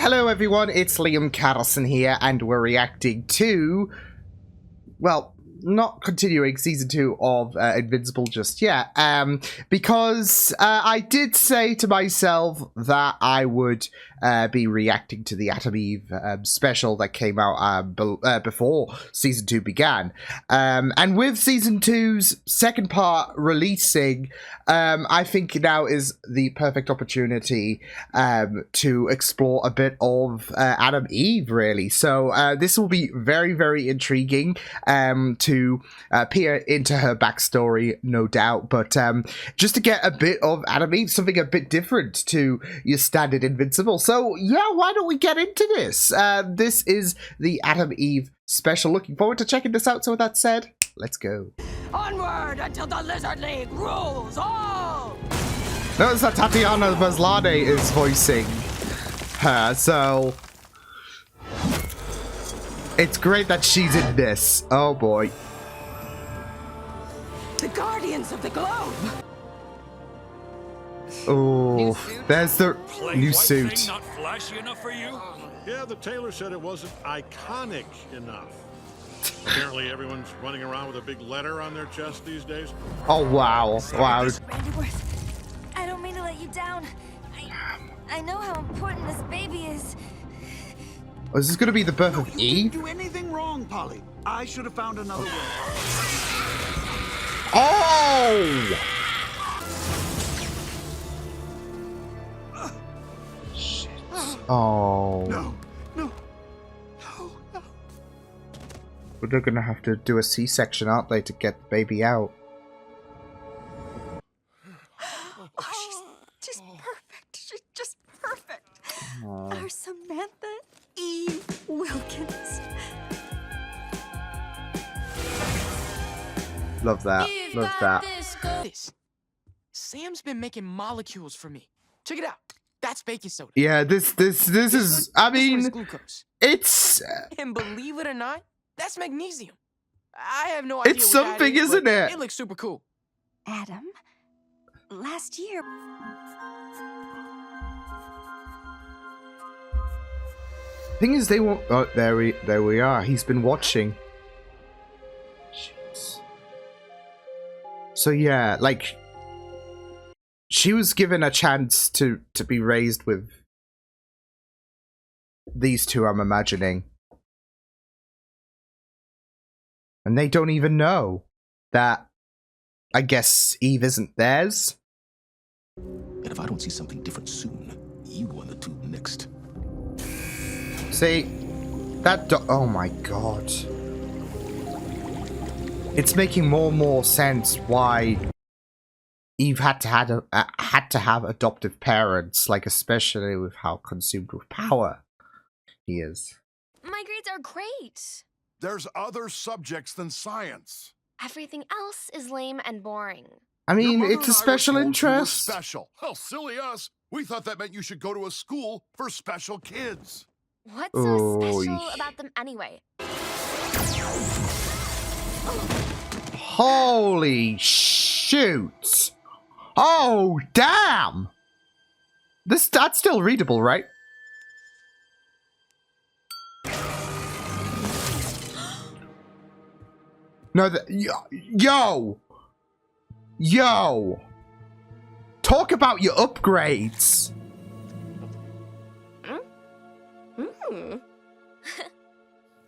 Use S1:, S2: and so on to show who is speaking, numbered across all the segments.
S1: hello everyone, it's Liam Carlson here, and we're reacting to, well, not continuing Season 2 of Invincible just yet, because I did say to myself that I would be reacting to the Atom Eve special that came out before Season 2 began. And with Season 2's second part releasing, I think now is the perfect opportunity to explore a bit of Atom Eve, really. So this will be very, very intriguing to peer into her backstory, no doubt. But just to get a bit of Atom Eve, something a bit different to your standard Invincible. So yeah, why don't we get into this? This is the Atom Eve special. Looking forward to checking this out. So with that said, let's go.
S2: Onward until the Lizard League rules all!
S1: Notice that Tatiana Maslany is voicing her, so it's great that she's in this. Oh boy.
S2: The Guardians of the Globe!
S1: Oh, there's the new suit.
S3: Not flashy enough for you?
S4: Yeah, the tailor said it wasn't iconic enough. Apparently everyone's running around with a big letter on their chest these days.
S1: Oh wow, wow.
S5: Randyworth, I don't mean to let you down. I know how important this baby is.
S1: Oh, is this going to be the birth of Eve?
S6: Do anything wrong, Polly? I should have found another way.
S1: Oh! Shit. Oh.
S6: No.
S1: But they're going to have to do a C-section, aren't they, to get the baby out?
S5: Oh, she's just perfect. She's just perfect. Our Samantha E. Wilkins.
S1: Love that. Love that.
S7: Sam's been making molecules for me. Check it out. That's baking soda.
S1: Yeah, this is. I mean,
S7: glucose.
S1: It's.
S7: And believe it or not, that's magnesium. I have no idea.
S1: It's something, isn't it?
S7: It looks super cool.
S5: Adam, last year.
S1: Thing is, they won't. Oh, there we are. He's been watching. Jeez. So yeah, like, she was given a chance to be raised with these two, I'm imagining. And they don't even know that, I guess, Eve isn't theirs.
S8: And if I don't see something different soon, you go on the tube next.
S1: See, that oh my god. It's making more and more sense why Eve had to have adoptive parents, like especially with how consumed with power he is.
S9: My grades are great.
S10: There's other subjects than science.
S9: Everything else is lame and boring.
S1: I mean, it's a special interest.
S10: Special. Hell, silly us. We thought that meant you should go to a school for special kids.
S9: What's so special about them anyway?
S1: Holy shoot! Oh damn! That's still readable, right? No, yo! Talk about your upgrades!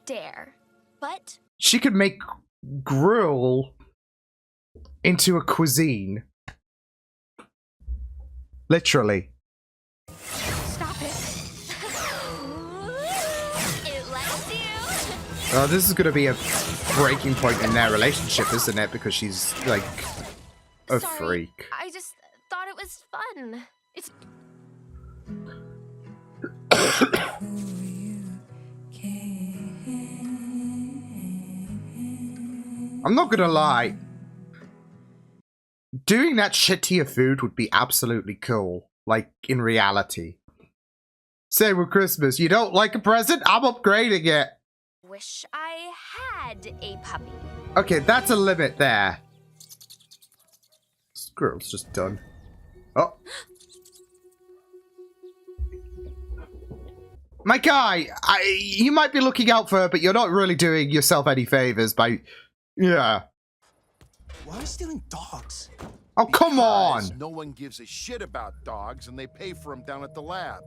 S9: Dare. But
S1: She could make gruel into a cuisine. Literally.
S9: stop it. It likes you.
S1: Oh, this is gonna be a breaking point in their relationship, isn't it? Because she's, like, a freak.
S9: I just thought it was fun. It's
S1: I'm not gonna lie. Doing that shit to your food would be absolutely cool. Like, in reality. Same with Christmas. You don't like a present? I'm upgrading it.
S9: wish I had a puppy.
S1: Okay, that's a limit there. This girl's just done. Oh. My guy, you might be looking out for her, but you're not really doing yourself any favors by... Yeah.
S8: Why are you stealing dogs?
S1: Oh, come on!
S10: Because no one gives a shit about dogs, and they pay for them down at the lab.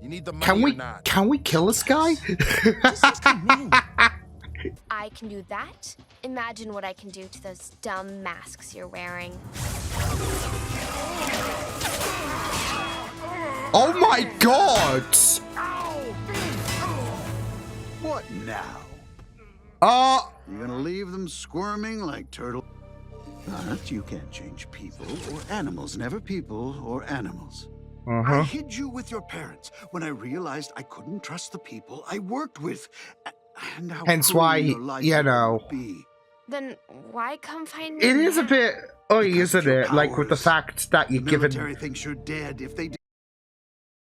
S10: You need the money or not?
S1: Can we kill this guy?
S9: I can do that. Imagine what I can do to those dumb masks you're wearing.
S1: Oh my god!
S6: What now? You're gonna leave them squirming like turtle? But you can't change people or animals, never people or animals. I hid you with your parents when I realized I couldn't trust the people I worked with. And how
S1: Hence why,
S6: your life
S1: you know...
S9: Then why come find me
S1: It is a
S9: now?
S1: bit... isn't
S6: your
S1: it? Like, with the
S6: powers.
S1: fact that you're
S6: The
S1: given...
S6: military thinks you're dead if they...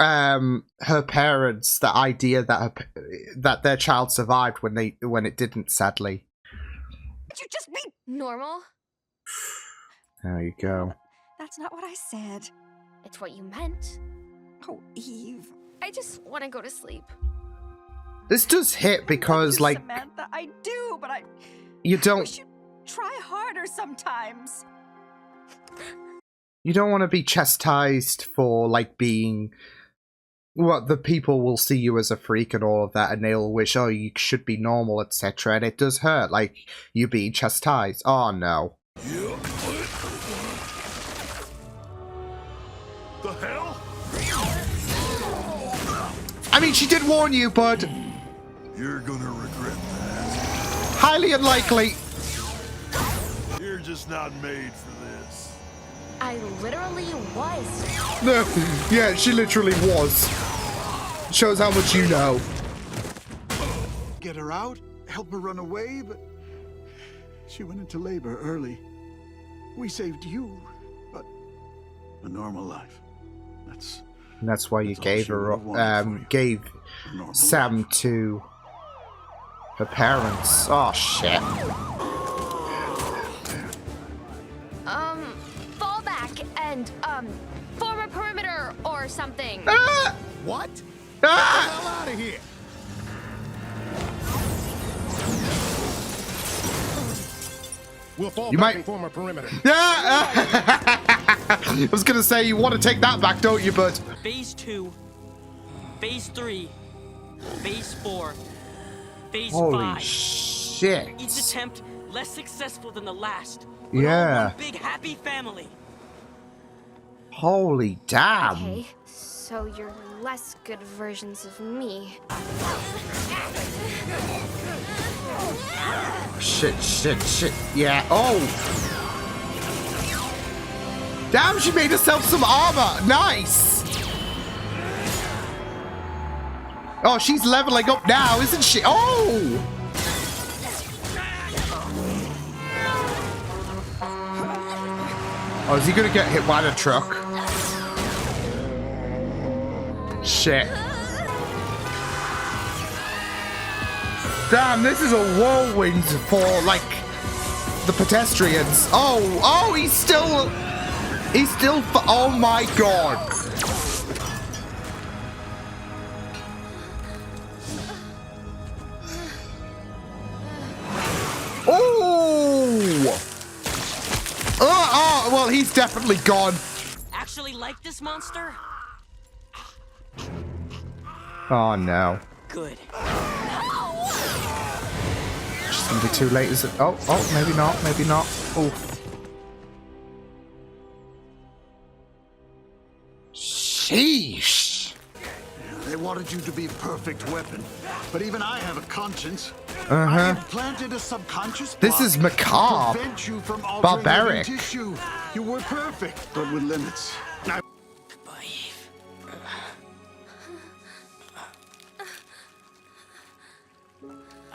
S1: her parents the idea that that their child survived when it didn't, sadly.
S5: Would you just be...
S9: Normal?
S1: There you go.
S5: That's not what I said.
S9: It's what you meant.
S5: Oh, Eve.
S9: I just want to go to sleep.
S1: This does hit because,
S5: I love you,
S1: like,
S5: Samantha, I do, but I
S1: you don't...
S5: wish you'd try harder sometimes.
S1: You don't want to be chastised for, like, being... What, the people will see you as a freak and all of that, and they'll wish, oh, you should be normal, etc. And it does hurt, like, you being chastised. Oh, no.
S10: The hell?
S1: I mean, she did warn you, bud.
S10: You're gonna regret that.
S1: Highly unlikely.
S10: You're just not made for this.
S9: I literally was.
S1: No, yeah, she literally was. Shows how much you know.
S6: Get her out, help her run away, but she went into labor early. We saved you, but a normal life.
S1: And that's why you
S6: all
S1: gave
S6: she would've
S1: her,
S6: wanted for you.
S1: gave
S6: A normal
S1: Sam
S6: life.
S1: to her parents. Oh, shit.
S9: Fall back and, form a perimeter or something.
S1: Ah!
S10: What?
S1: Ah!
S10: Hell out of here!
S8: We'll fall
S1: You
S8: back
S1: might-
S8: and form a perimeter.
S1: Yeah! I was gonna say, you want to take that back, don't you, bud?
S3: Phase 2, Phase 3, Phase 4, Phase
S1: Holy
S3: 5.
S1: shit.
S3: Each attempt less successful than the last. We're all
S1: Yeah.
S3: one big happy family.
S1: Holy damn.
S9: Okay, so you're less good versions of me.
S1: Shit. Yeah. Oh. Damn, she made herself some armor. Nice. Oh, she's leveling up now, isn't she? Oh. Oh, is he gonna get hit by the truck? Shit. Damn, this is a whirlwind for, like, the pedestrians. Oh, he's still, oh my god. Oh, well, he's definitely gone.
S3: Actually like this monster?
S1: Oh, no.
S3: Good.
S1: It's gonna be too late, is it? Oh, maybe not. Oh. Sheesh.
S6: They wanted you to be a perfect weapon, but even I have a conscience. I
S1: Uh-huh.
S6: implanted a subconscious
S1: This
S6: block
S1: is macabre.
S6: to prevent you from altering
S1: Barbaric.
S6: living tissue. You were perfect, but with limits. I
S3: Goodbye, Eve.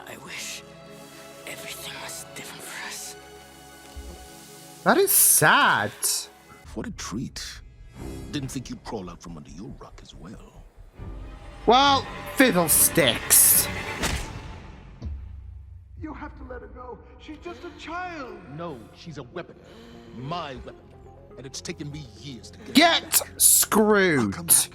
S3: I wish everything was different for us.
S1: That is sad.
S8: What a treat. Didn't think you'd crawl out from under your rock as well.
S1: Well, fiddlesticks.
S6: You have to let her go. She's just a child.
S8: No, she's a weapon. My weapon. And it's taken me years to get
S1: Get screwed.
S6: Come back.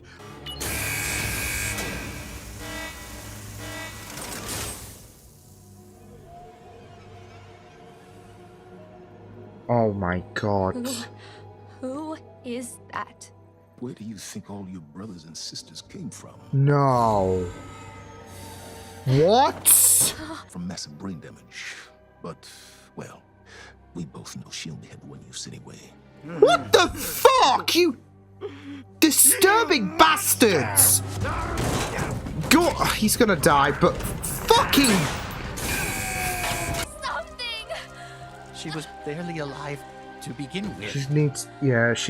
S1: Oh my god.
S9: Who is that?
S8: Where do you think all your brothers and sisters came from?
S1: No. What?
S8: From massive brain damage. But, well, we both know she only had one use anyway.
S1: What the fuck? You disturbing bastards! Go. He's gonna die, but fucking.
S9: Something!
S11: She was barely alive to begin with.
S1: She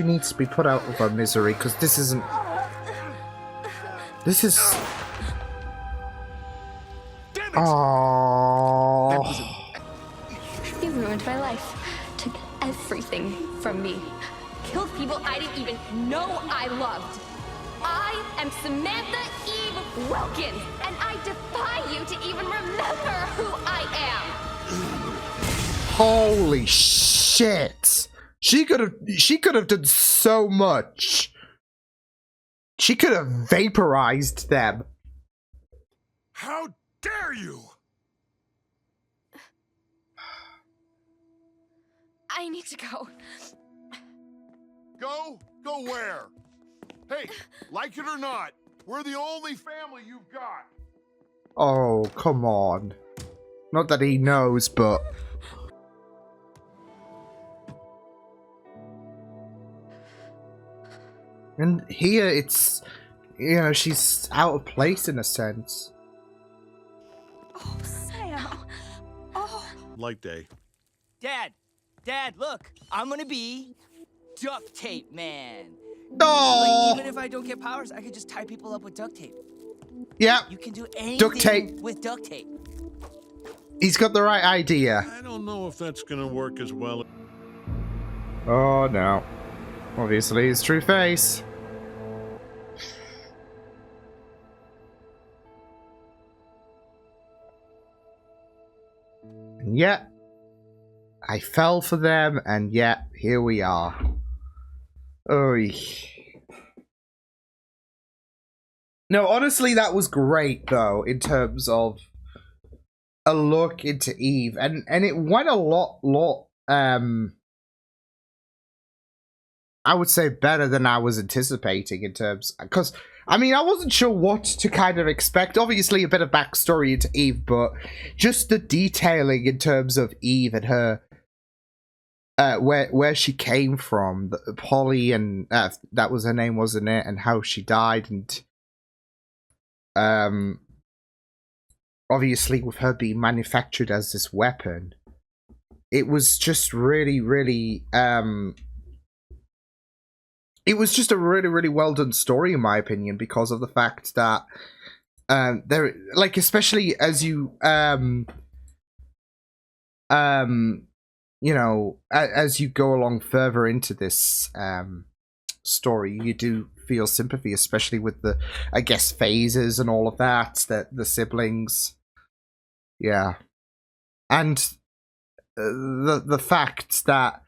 S1: needs to be put out of her misery, because this isn't. This is. Oh.
S9: You ruined my life. Took everything from me. Killed people I didn't even know I loved. I am Samantha Eve Wilkins, and I defy you to even remember who I am.
S1: Holy shit! She could have done so much. She could have vaporized them.
S10: How dare you?
S9: I need to go.
S10: Go? Go where? Hey, like it or not, we're the only family you've got.
S1: Oh, come on. Not that he knows, but... And here it's... You know, she's out of place in a sense.
S5: Oh, Sam. Oh.
S4: Light day.
S7: Dad, look, I'm gonna be duct tape man.
S1: Oh!
S7: Like, even if I don't get powers, I could just tie people up with duct tape.
S1: Yeah.
S7: You can do anything
S1: Duct tape.
S7: with duct tape.
S1: He's got the right idea.
S4: I don't know if that's gonna work as well.
S1: Oh no. Obviously his true face. And yet, I fell for them, and yet, here we are. Oy. No, honestly, that was great, though, in terms of a look into Eve. And it went a lot, I would say better than I was anticipating in terms... Because, I mean, I wasn't sure what to kind of expect. Obviously, a bit of backstory into Eve, but just the detailing in terms of Eve and her... where she came from, Polly, and that was her name, wasn't it? And how she died, and obviously with her being manufactured as this weapon, it was just really, it was just a really well done story in my opinion, because of the fact that there, like, especially as you you know, as you go along further into this story, you do feel sympathy, especially with the, I guess, phases and all of that, the siblings. Yeah. And the fact that,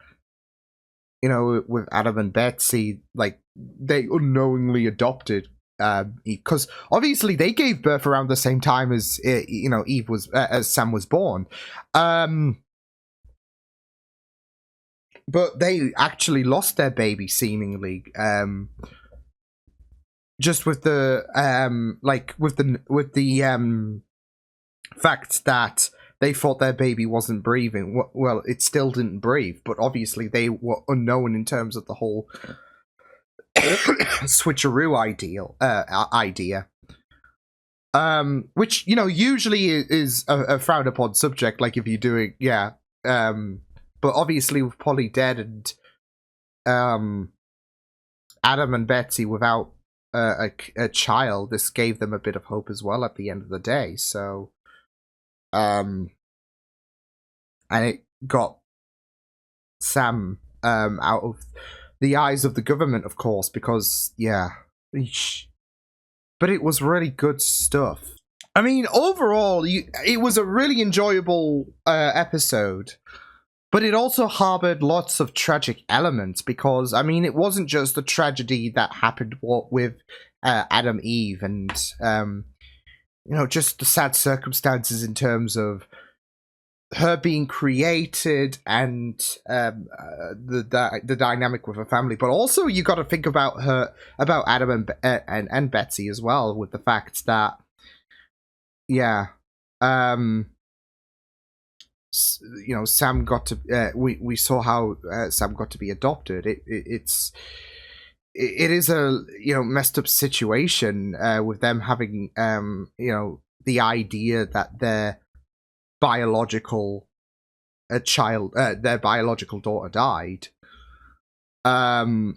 S1: you know, with Adam and Betsy, like, they unknowingly adopted because obviously they gave birth around the same time as, you know, Eve was, as Sam was born. But they actually lost their baby, seemingly, just with the like with the fact that they thought their baby wasn't breathing. Well, it still didn't breathe, but obviously they were unknown in terms of the whole switcheroo idea. Which, you know, usually is a frowned upon subject. Like, if you're doing, yeah. But obviously with Polly dead and Adam and Betsy without a child, this gave them a bit of hope as well at the end of the day. So, and it got Sam out of the eyes of the government, of course, because, yeah. But it was really good stuff. I mean, overall, it was a really enjoyable episode. But it also harbored lots of tragic elements because, I mean, it wasn't just the tragedy that happened with Adam, Eve, and, you know, just the sad circumstances in terms of her being created and the dynamic with her family, but also you got to think about Adam and Betsy as well, with the fact that Sam got to we saw how Sam got to be adopted. It is a messed up situation with them having the idea that their biological their biological daughter died, and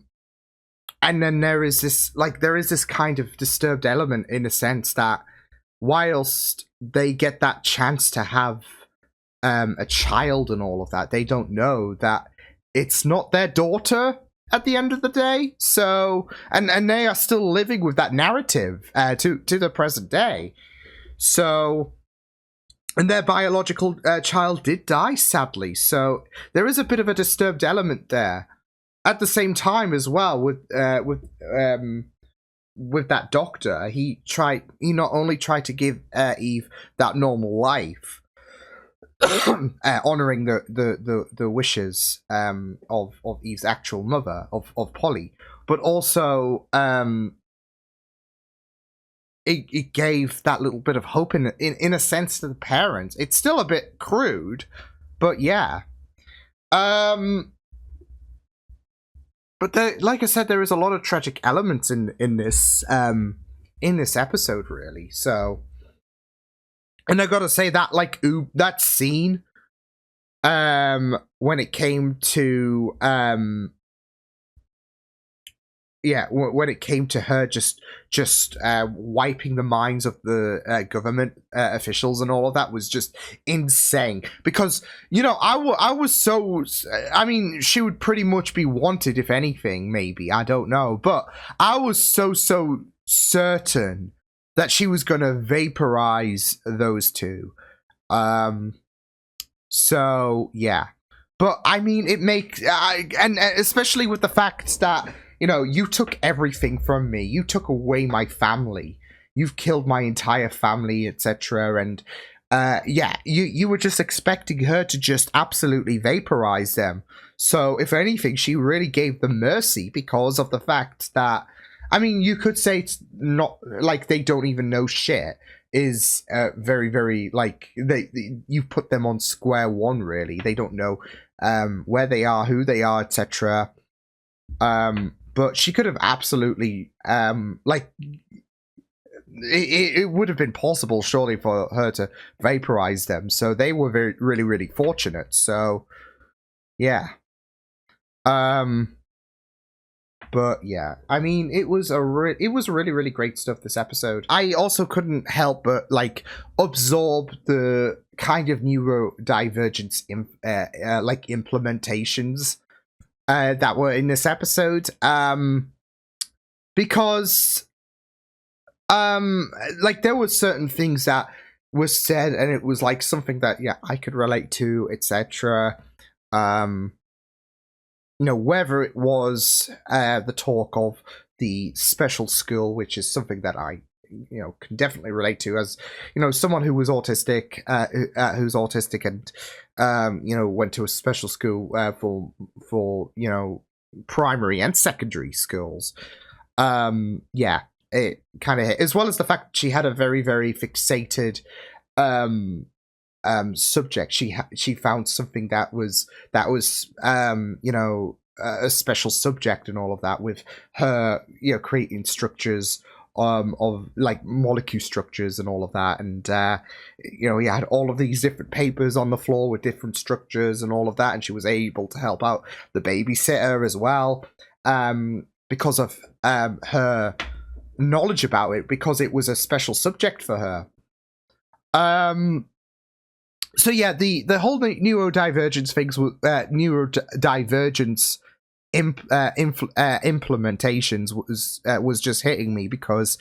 S1: then there is this kind of disturbed element, in a sense that whilst they get that chance to have a child and all of that, they don't know that it's not their daughter at the end of the day. So and they are still living with that narrative to the present day. So, and their biological child did die, sadly. So there is a bit of a disturbed element there. At the same time, as well, with that doctor, he not only tried to give Eve that normal life, honoring the wishes of Eve's actual mother, of Polly, but also it gave that little bit of hope in a sense to the parents. It's still a bit crude, but yeah. But like I said, there is a lot of tragic elements in this episode, really. So, and I gotta say that that scene, when it came to when it came to her just wiping the minds of the government officials and all of that, was just insane. Because I was so, I mean, she would pretty much be wanted, if anything, maybe, I don't know, but I was so certain that she was gonna vaporize those two. So yeah, but I mean, it makes and especially with the fact that you took everything from me. You took away my family. You've killed my entire family, etc. And you were just expecting her to just absolutely vaporize them. So if anything, she really gave them mercy, because of the fact that, I mean, you could say it's not like they don't even know shit. Is very, very, like, you put them on square one, really. They don't know where they are, who they are, etc. But she could have absolutely, it would have been possible, surely, for her to vaporize them. So they were really, really fortunate. So, yeah. But yeah, I mean, it was really, really great stuff, this episode. I also couldn't help but absorb the kind of neurodivergence implementations that were in this episode, because there were certain things that was said, and it was something that I could relate to, etc. Whether it was the talk of the special school, which is something that I can definitely relate to, as someone who was autistic, who's autistic, and went to a special school for primary and secondary schools. It kind of hit, as well as the fact she had a very, very fixated subject. She found something that was a special subject and all of that, with her creating structures of molecule structures and all of that, and he had all of these different papers on the floor with different structures and all of that, and she was able to help out the babysitter as well, because of her knowledge about it, because it was a special subject for her. So yeah, the whole neurodivergence things, neurodivergence implementations was just hitting me, because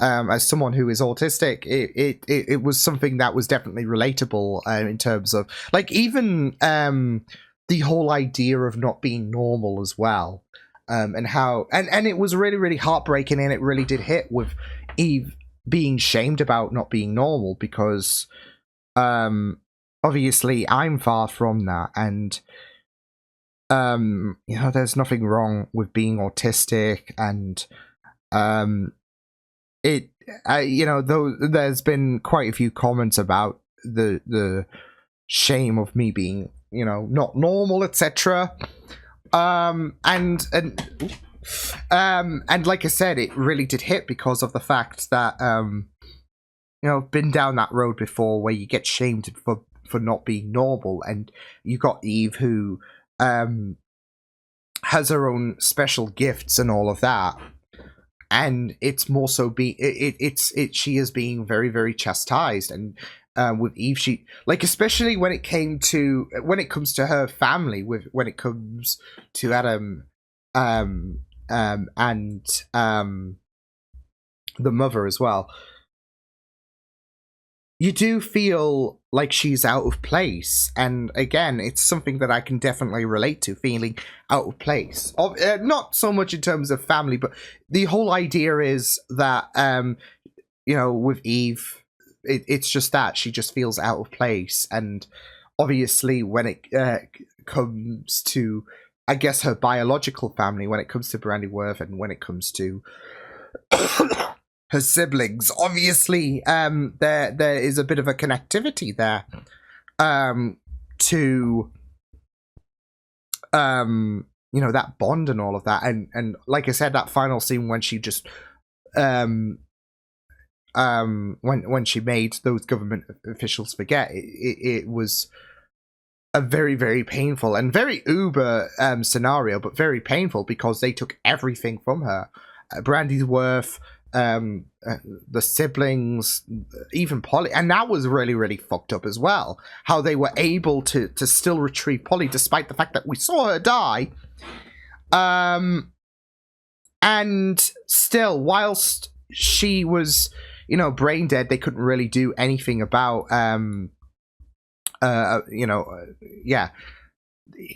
S1: as someone who is autistic, it was something that was definitely relatable, in terms of even the whole idea of not being normal as well, and how and it was really, really heartbreaking, and it really did hit with Eve being shamed about not being normal, because obviously I'm far from that, and you know, there's nothing wrong with being autistic, and you know, though there's been quite a few comments about the shame of me being, you know, not normal, etc. And like I said, it really did hit because of the fact that you know, I've been down that road before where you get shamed for not being normal, and you got Eve who has her own special gifts and all of that, and it's more so she is being very, very chastised. And with Eve, she, like, especially when it comes to her family, when it comes to Adam and the mother as well, you do feel like she's out of place. And again, it's something that I can definitely relate to, feeling out of place. Not so much in terms of family, but the whole idea is that, you know, with Eve, it's just that she just feels out of place. And obviously when it comes to, I guess, her biological family, when it comes to Brandyworth and when it comes to her siblings, obviously there is a bit of a connectivity there to you know, that bond and all of that. And like I said, that final scene when she just when she made those government officials forget, it was a very, very painful and very uber scenario, but very painful because they took everything from her. Brandyworth, the siblings, even Polly, and that was really, really fucked up as well. How they were able to still retrieve Polly despite the fact that we saw her die. And still, whilst she was, you know, brain dead, they couldn't really do anything about you know, yeah,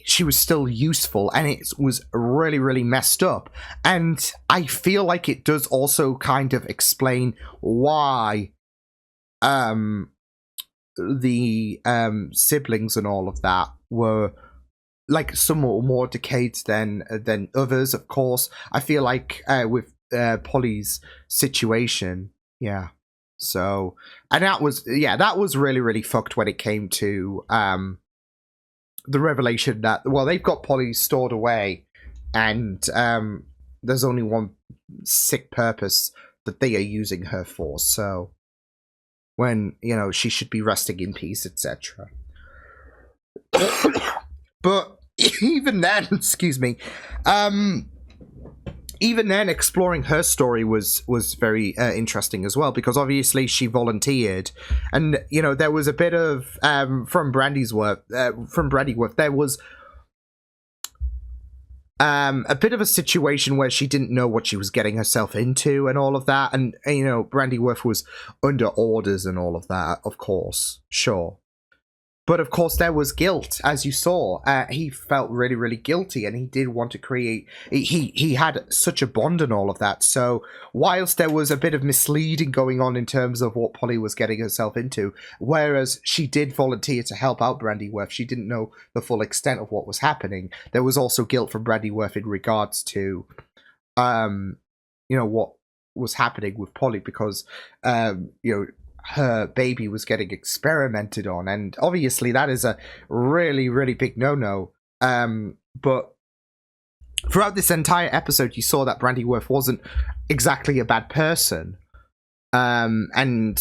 S1: she was still useful, and it was really, really messed up. And I feel like it does also kind of explain why the siblings and all of that were like somewhat more decayed than others. Of course, I feel like with Polly's situation, yeah. So, and that was really, really fucked when it came to the revelation that, well, they've got Polly stored away, and there's only one sick purpose that they are using her for. So, when, you know, she should be resting in peace, etc. But even then, excuse me, even then, exploring her story was very interesting as well, because obviously she volunteered, and, you know, there was a bit of from Brandyworth, there was a bit of a situation where she didn't know what she was getting herself into and all of that, and, you know, Brandyworth was under orders and all of that, of course, sure. But of course, there was guilt, as you saw. He felt really, really guilty, and he did want to create. He had such a bond and all of that. So, whilst there was a bit of misleading going on in terms of what Polly was getting herself into, whereas she did volunteer to help out Brandyworth, she didn't know the full extent of what was happening. There was also guilt from Brandyworth in regards to, you know, what was happening with Polly, because, you know, her baby was getting experimented on, and obviously that is a really, really big no-no. But throughout this entire episode, you saw that Brandyworth wasn't exactly a bad person, and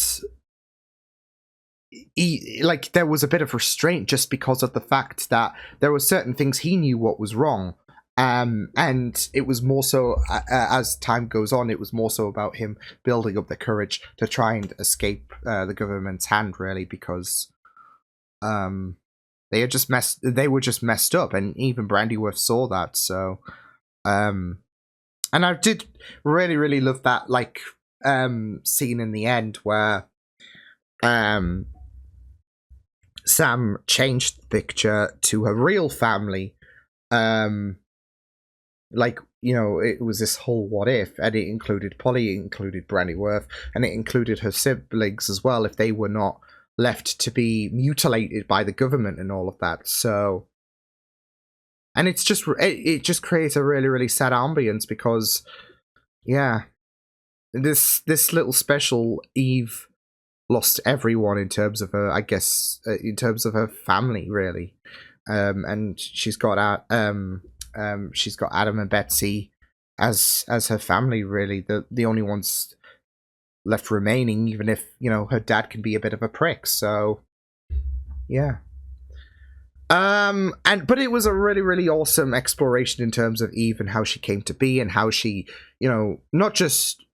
S1: like, there was a bit of restraint just because of the fact that there were certain things he knew what was wrong. And it was more so, as time goes on, it was more so about him building up the courage to try and escape the government's hand, really, because they were just messed up, and even Brandyworth saw that. So, and I did really, really love that, like, scene in the end where Sam changed the picture to her real family. Like, you know, it was this whole what if, and it included Polly, it included Brandyworth, and it included her siblings as well, if they were not left to be mutilated by the government and all of that. So, and it just creates a really, really sad ambience because, yeah, this little special, Eve lost everyone in terms of her, I guess, in terms of her family, really. And she's got Adam and Betsy as her family, really, the only ones left remaining, even if, you know, her dad can be a bit of a prick. So yeah. But it was a really, really awesome exploration in terms of Eve and how she came to be and how she, you know, not just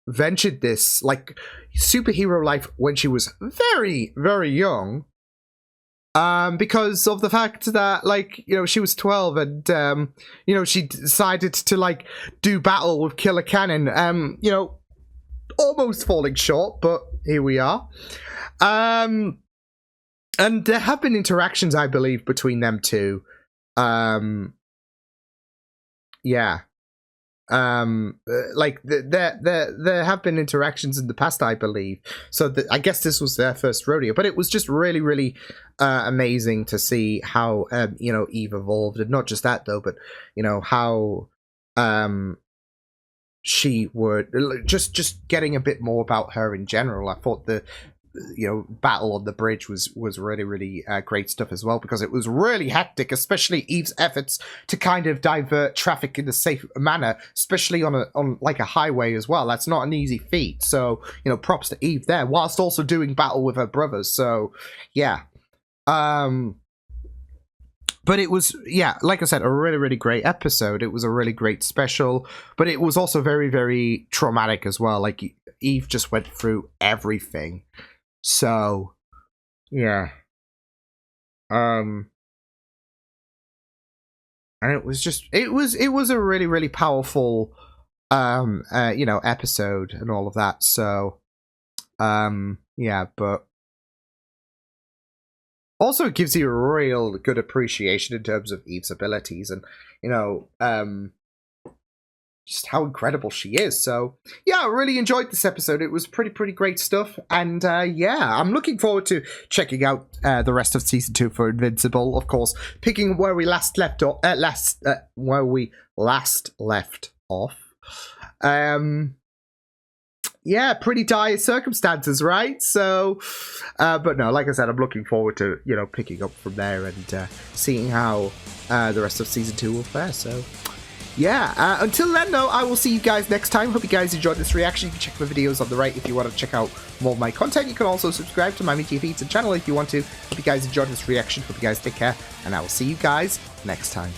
S1: ventured this like superhero life when she was very, very young, because of the fact that, like, you know, she was 12 and you know, she decided to like do battle with Killer Cannon, you know, almost falling short, but here we are. And there have been interactions, I believe, between them two. Yeah. Like there have been interactions in the past, I believe. So I guess this was their first rodeo, but it was just really, really amazing to see how you know, Eve evolved, and not just that though, but you know how she would just getting a bit more about her in general. I thought the, you know, battle on the bridge was really, really great stuff as well, because it was really hectic, especially Eve's efforts to kind of divert traffic in a safe manner, especially on like a highway as well. That's not an easy feat. So, you know, props to Eve there, whilst also doing battle with her brothers. So yeah. But it was, yeah, like I said, a really, really great episode. It was a really great special, but it was also very, very traumatic as well. Like, Eve just went through everything. So, yeah. And it was just, it was a really, really powerful, you know, episode and all of that. So, yeah, but also it gives you a real good appreciation in terms of Eve's abilities and, you know, just how incredible she is. So yeah, I really enjoyed this episode. It was pretty great stuff, and yeah, I'm looking forward to checking out the rest of season 2 for Invincible. Of course, picking where we last left off. Where we last left off. Yeah, pretty dire circumstances, right? So, but no, like I said, I'm looking forward to, you know, picking up from there and seeing how the rest of season 2 will fare. So. Yeah, until then, though, I will see you guys next time. Hope you guys enjoyed this reaction. You can check my videos on the right if you want to check out more of my content. You can also subscribe to my media feeds and channel if you want to. Hope you guys enjoyed this reaction. Hope you guys take care, and I will see you guys next time.